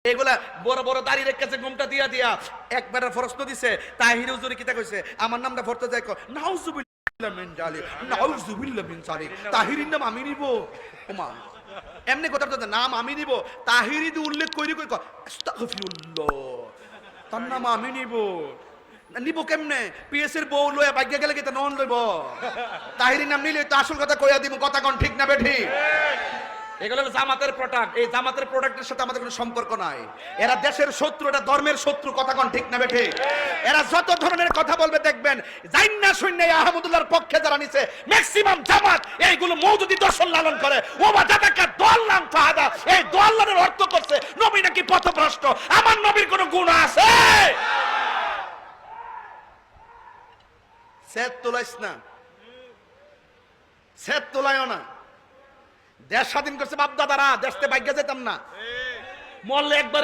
এগুলা বড় বড় দাড়ি রেখেছে ঘুমটা দিয়া দিয়া একবার প্রশ্ন দিছে তাহির হুজুরি কিতা কইছে আমার নামটা পড়তে যাই নাউজুবিল্লাহ মিন জালিক নাউজুবিল্লাহ মিন জালিক তাহিরির নাম আমি নিব ওমা এমনি কথা তো নাম আমি নিব তাহিরি দি উল্লেখ কইরি কই আস্তাগফিরুল্লাহ তার নাম আমি নিব নিব কেমনে পিএস এর বউ লয়া ভাগ্য গেলে কি তা নন লইব তাহিরির নাম নিলে তো আসল কথা কইয়া দিব কথা কোন ঠিক না বেঠি এগুলো জামাতের প্রোডাক্ট এই জামাতের প্রোডাক্টের সাথে আমাদের কোনো সম্পর্ক নাই এরা দেশের শত্রু এটা ধর্মের শত্রু কথা কোন ঠিক না বেঠি এরা যত ধরনের কথা বলবে দেখবেন জাইন্না শুননে আহমদুল্লাহর পক্ষে যারা নিছে ম্যাক্সিমাম জামাত এইগুলো মওদুদি দর্শন লালন করে ওবা জাতাকা দল নাম ফাহাদা এই দলের অর্থ করছে নবী নাকি পথভ্রষ্ট আমার নবীর কোনো গুণ আছে সেত তোলাইস না সেত তোলাইও না দেশ স্বাধীন করছে বাপ দাদারা দেশতে ভাগ্য যেতাম না মরলে একবার